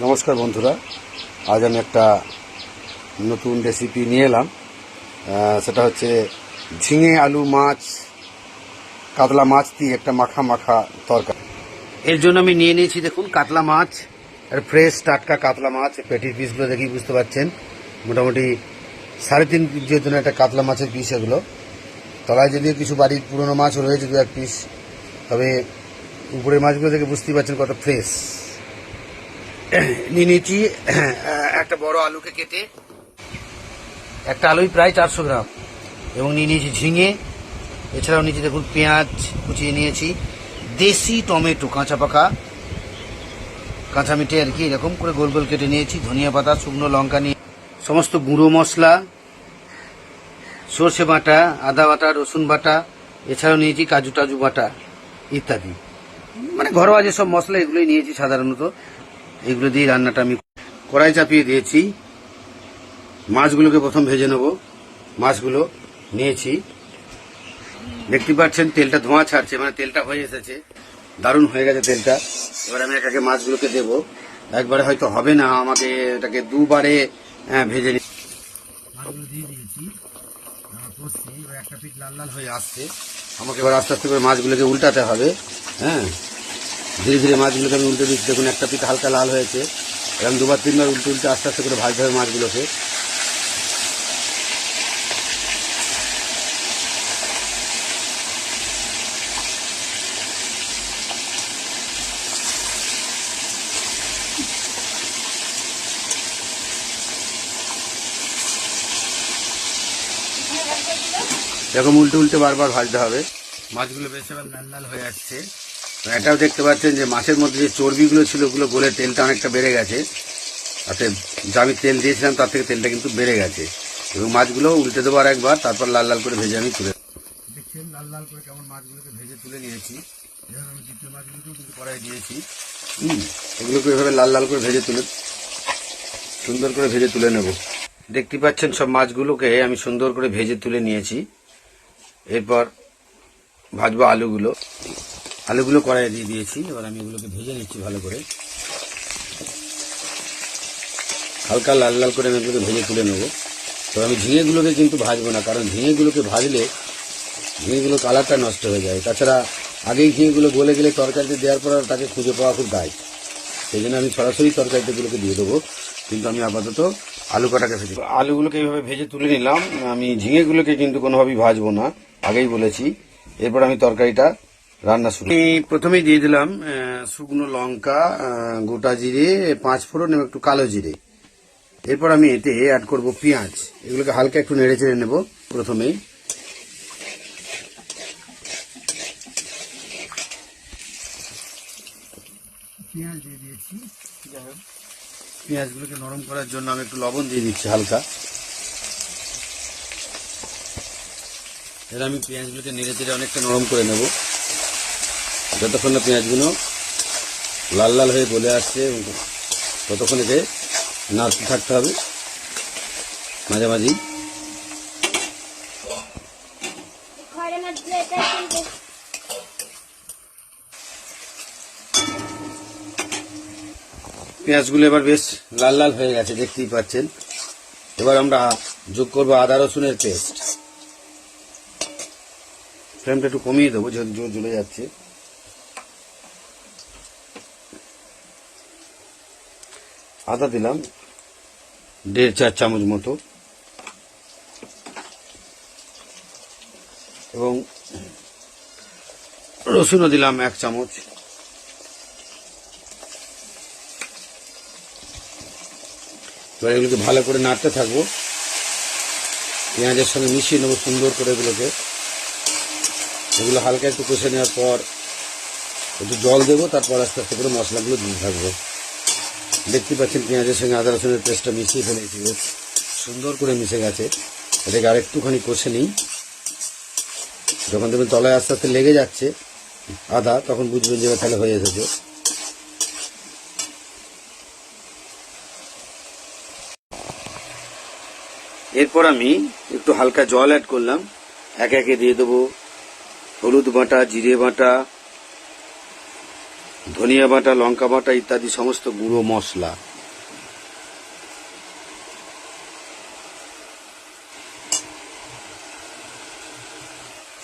নমস্কার বন্ধুরা, আজ আমি একটা নতুন রেসিপি নিয়ে এলাম। সেটা হচ্ছে ঝিঙে আলু মাছ কাতলা মাছ দিয়ে একটা মাখা মাখা তরকারি। এর জন্য আমি নিয়ে নিয়েছি, দেখুন, কাতলা মাছ আর ফ্রেশ টাটকা কাতলা মাছ। পেটির পিসগুলো দেখেই বুঝতে পারছেন, মোটামুটি 3.5 কেজির জন্য একটা কাতলা মাছের পিস। এগুলো তলায় যদিও কিছু বাড়ির পুরনো মাছও রয়েছে, 2-1 পিস, তবে উপরের মাছগুলো দেখে বুঝতেই পারছেন কত ফ্রেশ। নিয়ে নিয়েছি একটা বড় আলুকে কেটে, একটা আলুই প্রায় 400 গ্রাম, এবং নিয়ে নিয়েছি ঝিঙে। এছাড়াও নিয়েছি দেখুন পেঁয়াজ কুচিয়ে নিয়েছি, দেশি টমেটো কাঁচা পাকা কাঁচা মিঠে আর কি, এরকম করে গোল গোল কেটে নিয়েছি। ধনিয়া পাতা, শুকনো লঙ্কা নিয়ে, সমস্ত গুঁড়ো মশলা, সর্ষে বাটা, আদা বাটা, রসুন বাটা, এছাড়াও নিয়েছি কাজু টাজু বাটা ইত্যাদি, মানে ঘরোয়া যেসব মশলা এগুলোই নিয়েছি সাধারণত। এগুলো দিয়ে রান্নাটা আমি কড়াই চাপিয়ে দিয়েছি। মাছগুলোকে প্রথম ভেজে নেব। মাছগুলো নিয়েছি, দেখতে পাচ্ছেন তেলটা ধোঁয়া ছাড়ছে, মানে তেলটা হয়ে এসেছে, দারুণ হয়ে গেছে তেলটা। এবার আমি একে একে মাছগুলোকে দেব। একবারে হয়তো হবে না, আমাকে এটাকে দুবারে ভেজে নিই। মাছগুলো দিয়ে দিয়েছি, এবার একটা পিঠ লাল লাল হয়ে আসছে। আমাকে এবার আস্তে আস্তে করে মাছগুলোকে উল্টাতে হবে। ধীরে ধীরে মাছগুলোকে আমি উল্টে দিচ্ছি। দেখুন একটা পিঠ হালকা লাল হয়েছে, এরকম 2-3 বার উল্টে উল্টে আস্তে আস্তে করে ভাজতে হবে মাছগুলোকে। এরকম উল্টে উল্টে বারবার ভাজতে হবে। মাছগুলো বেশ এবার লাল লাল হয়ে আসছে। এটাও দেখতে পাচ্ছেন যে মাছের মধ্যে যে চর্বিগুলো ছিল ওগুলো গলে তেলটা অনেকটা বেড়ে গেছে। তাতে যা আমি তেল দিয়েছিলাম তার থেকে তেলটা কিন্তু বেড়ে গেছে। এবং মাছগুলো উল্টে দেবো আর একবার, তারপর লাল লাল করে ভেজে আমি তুলে দেখছেন লাল লাল করে কেমন মাছগুলোকে ভেজে তুলে নিয়েছি। এভাবে আমি দ্বিতীয় মাছগুলোকেও কিন্তু কড়াই দিয়েছি। এগুলোকে এভাবে লাল লাল করে ভেজে তুলে সুন্দর করে ভেজে তুলে নেব। দেখতে পাচ্ছেন সব মাছগুলোকে আমি সুন্দর করে ভেজে তুলে নিয়েছি। এরপর ভাজবো আলুগুলো কড়াইয়ে দিয়ে দিয়েছি। এবার আমি এগুলোকে ভেজে নিচ্ছি ভালো করে, হালকা লাল লাল করে আমি এগুলোকে ভেজে তুলে নেবো। তো আমি ঝিঙেগুলোকে কিন্তু ভাজবো না, কারণ ঝিঙেগুলোকে ভাজলে ঝিঙেগুলো কালারটা নষ্ট হয়ে যায়। তাছাড়া আগেই ঝিঙেগুলো গলে গেলে তরকারিতে দেওয়ার পর তাকে খুঁজে পাওয়া খুব দায়। সেই জন্য আমি সরাসরি তরকারিগুলোকে দিয়ে দেবো। কিন্তু আমি আপাতত আলু কটাকে ভেজে, আলুগুলোকে এইভাবে ভেজে তুলে নিলাম। আমি ঝিঙেগুলোকে কিন্তু কোনোভাবেই ভাজবো না, আগেই বলেছি। এরপর আমি তরকারিটা রান্না শুরু। আমি প্রথমেই দিয়ে দিলাম শুকনো লঙ্কা, গোটা জিরে, 5 ফোড়ন এবং একটু কালো জিরে। এরপর আমি এতে অ্যাড করব পেঁয়াজ। এগুলোকে হালকা একটু নেড়ে চেড়ে নেব। প্রথমেই পেঁয়াজ দিয়ে দিয়েছি। পেঁয়াজগুলোকে নরম করার জন্য আমি একটু লবণ দিয়ে দিচ্ছি হালকা। এবার আমি পেঁয়াজগুলোকে নেড়ে চেড়ে অনেকটা নরম করে নেব, যতক্ষণ না পেঁয়াজগুলো লাল লাল হয়ে গলে আসছে ততক্ষণ এতে নাড়তে থাকতে হবে মাঝামাঝি। পেঁয়াজগুলো এবার বেশ লাল লাল হয়ে গেছে, দেখতেই পাচ্ছেন। এবার আমরা যোগ করবো আদা রসুনের পেস্ট। ফ্লেমটা একটু কমিয়ে দেবো, যেহেতু জোর জ্বলে যাচ্ছে। আদা দিলাম 1.5-4 চামচ মতো, এবং রসুনও দিলাম 1 চামচ। এবার এগুলোকে ভালো করে নাড়তে থাকবো, পেঁয়াজের সঙ্গে মিশিয়ে নেবো সুন্দর করে এগুলোকে। এগুলো হালকা একটু কষে নেওয়ার পর একটু জল দেবো, তারপর আস্তে আস্তে করে মশলাগুলো দিতে থাকবো। দেখতে পাচ্ছেন পেঁয়াজের সঙ্গে আদা রসুনের পেস্টটা মিশিয়ে ফেলেছি, বেশ সুন্দর করে মিশে গেছে। এটাকে আরেকটুখানি কষে নিই। যখন দেখবেন তলায় আস্তে আস্তে লেগে যাচ্ছে আদা, তখন বুঝবেন যে তাহলে হয়ে এসেছে। এরপর আমি একটু হালকা জল অ্যাড করলাম। একে একে দিয়ে দেবো হলুদ বাটা, জিরে বাটা, ধনিয়া বাটা, লঙ্কা বাটা ইত্যাদি সমস্ত গুঁড়ো মশলা।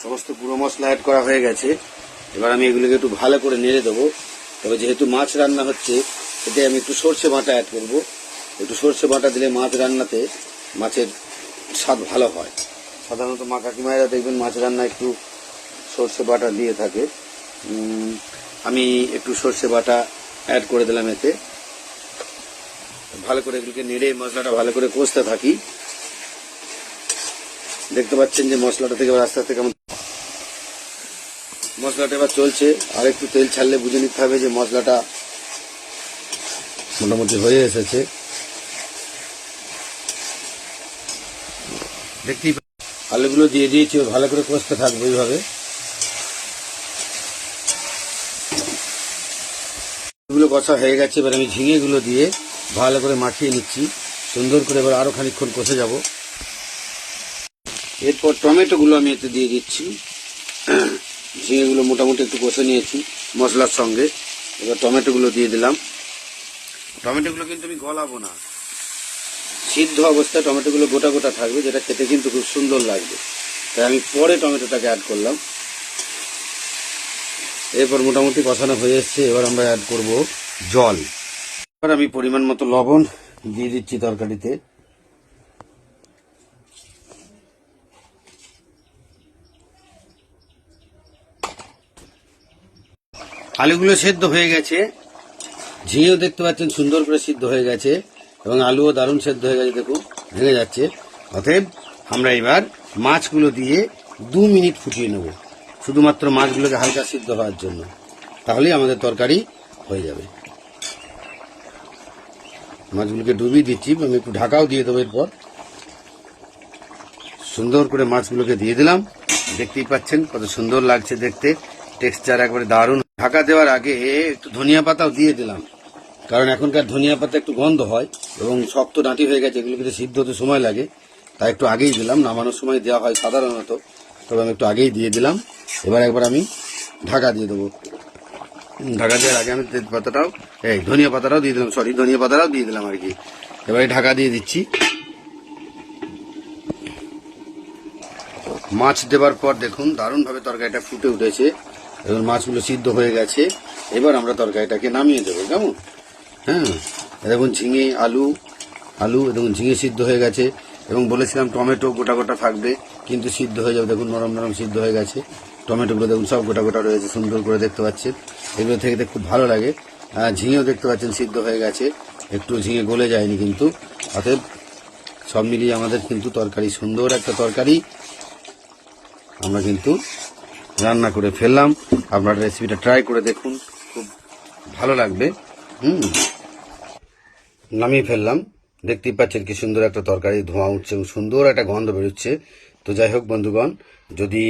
সমস্ত গুঁড়ো মশলা অ্যাড করা হয়ে গেছে। এবার আমি এগুলোকে একটু ভালো করে নেড়ে দেবো। তবে যেহেতু মাছ রান্না হচ্ছে, এতে আমি একটু সর্ষে বাটা অ্যাড করব। একটু সর্ষে বাটা দিলে মাছ রান্নাতে মাছের স্বাদ ভালো হয়। সাধারণত মা কাকিমায়েরা দেখবেন মাছ রান্না একটু সর্ষে বাটা দিয়ে থাকে। আমি একটু সর্ষে বাটা অ্যাড করে দিলাম এতে। ভালো করে এগুলোকে নেড়ে মশলাটা ভালো করে কষতে থাকি। দেখতে পাচ্ছেন যে মশলাটা থেকে আস্তে আস্তে কেমন মশলাটা এবার চলছে। আর একটু তেল ছাড়লে বুঝে নিতে হবে যে মশলাটা মোটামুটি হয়ে এসেছে। দেখতেই আলুগুলো দিয়ে দিয়েছি, ভালো করে কষতে থাকবো এইভাবে। এগুলো কষা হয়ে গেছে, এবার আমি ঝিঙেগুলো দিয়ে ভালো করে মাখিয়ে নিচ্ছি সুন্দর করে। এবার আরো খানিকক্ষণ কষে যাব। এরপর টমেটোগুলো আমি এতে দিয়ে দিচ্ছি। ঝিঙেগুলো মোটামুটি একটু কষে নিয়েছি মশলার সঙ্গে। এবার টমেটোগুলো দিয়ে দিলাম। টমেটোগুলো কিন্তু আমি গলাবো না, সিদ্ধ অবস্থায় টমেটোগুলো গোটা গোটা থাকবে, যেটা খেতে কিন্তু খুব সুন্দর লাগবে। তাই আমি পরে টমেটোটাকে অ্যাড করলাম। এরপর মোটামুটি কষানো হয়ে এসছে। এবার আমরা অ্যাড করব জল। এবার আমি পরিমাণ মতো লবণ দিয়ে দিচ্ছি তরকারিতে। আলুগুলো সেদ্ধ হয়ে গেছে, ঝিঙেও দেখতে পাচ্ছেন সুন্দর করে সিদ্ধ হয়ে গেছে, এবং আলুও দারুণ সেদ্ধ হয়ে গেছে, দেখুন ভেঙে যাচ্ছে। অতএব আমরা এবার মাছগুলো দিয়ে 2 মিনিট ফুটিয়ে নেব, শুধুমাত্র মাছগুলোকে হালকা সিদ্ধ হওয়ার জন্য। তাহলেই আমাদের তরকারি হয়ে যাবে। মাছগুলোকে ডুবিয়ে দিচ্ছি, আমি একটু ঢাকাও দিয়ে দেবো। এরপর সুন্দর করে মাছগুলোকে দিয়ে দিলাম। দেখতেই পাচ্ছেন কত সুন্দর লাগছে দেখতে, টেক্সচার একবারে দারুণ। ঢাকা দেওয়ার আগে একটু ধনিয়া পাতাও দিয়ে দিলাম, কারণ এখনকার ধনিয়া পাতা একটু গন্ধ হয় এবং শক্ত ডাঁটি হয়ে গেছে, এগুলো কিন্তু সিদ্ধ হতে সময় লাগে। তাই একটু আগেই দিলাম, নামানোর সময় দেওয়া হয় সাধারণত, তবে আমি একটু আগেই দিয়ে দিলাম। এবার একবার আমি ঢাকা দিয়ে দেবো। ঢাকা দেওয়ার আগে আমি তেজপাতাটাও ধনিয়া পাতাটাও দিয়ে দিলাম, ধনিয়া পাতাটাও দিয়ে দিলাম আর কি। এবারে ঢাকা দিয়ে দিচ্ছি। মাছ দেবার পর দেখুন দারুণভাবে তরকারিটা ফুটে উঠেছে এবং মাছগুলো সিদ্ধ হয়ে গেছে। এবার আমরা তরকারিটাকে নামিয়ে দেবো, কেমন? হ্যাঁ, দেখুন ঝিঙে আলু দেখুন ঝিঙে সিদ্ধ হয়ে গেছে, এবং বলেছিলাম টমেটো গোটা গোটা থাকবে, কিন্তু সিদ্ধ হয়ে যাবে। দেখুন নরম নরম সিদ্ধ হয়ে গেছে। টমেটোগুলো দেখুন সব গোটা গোটা রয়েছে, সুন্দর করে দেখতে পাচ্ছেন। এগুলো থেকে খুব ভালো লাগে। ঝিঙেও দেখতে পাচ্ছেন সিদ্ধ হয়ে গেছে, একটু ঝিঙে গলে যায়নি কিন্তু। অতএব সব মিলিয়ে আমাদের কিন্তু তরকারি, সুন্দর একটা তরকারি আমরা কিন্তু রান্না করে ফেললাম। আপনারা রেসিপিটা ট্রাই করে দেখুন, খুব ভালো লাগবে। নামিয়ে ফেললাম। দেখতেই পাচ্ছেন কি সুন্দর একটা তরকারি, ধোঁয়া উঠছে এবং সুন্দর একটা গন্ধ বেরোচ্ছে। তো যাই হোক বন্ধুগণ, যদি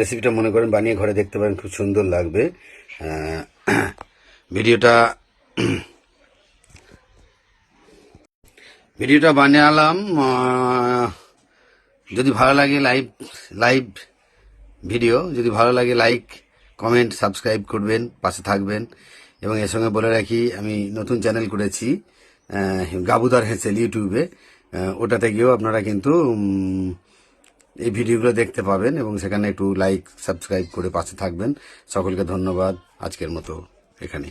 রেসিপিটা মনে করেন বানিয়ে ঘরে দেখতে পারেন, খুব সুন্দর লাগবে। ভিডিওটা বানালাম। যদি ভালো লাগে লাইভ ভিডিও যদি ভালো লাগে লাইক, কমেন্ট, সাবস্ক্রাইব করবেন, পাশে থাকবেন। এবং এর সঙ্গে বলে রাখি, আমি নতুন চ্যানেল করেছি গাবুদার হেসেল ইউটিউবে। ওটাতে গিয়েও আপনারা কিন্তু এই ভিডিওগুলো দেখতে পাবেন, এবং সেখানে একটু লাইক সাবস্ক্রাইব করে পাশে থাকবেন। সকলকে ধন্যবাদ। আজকের মতো এখানে।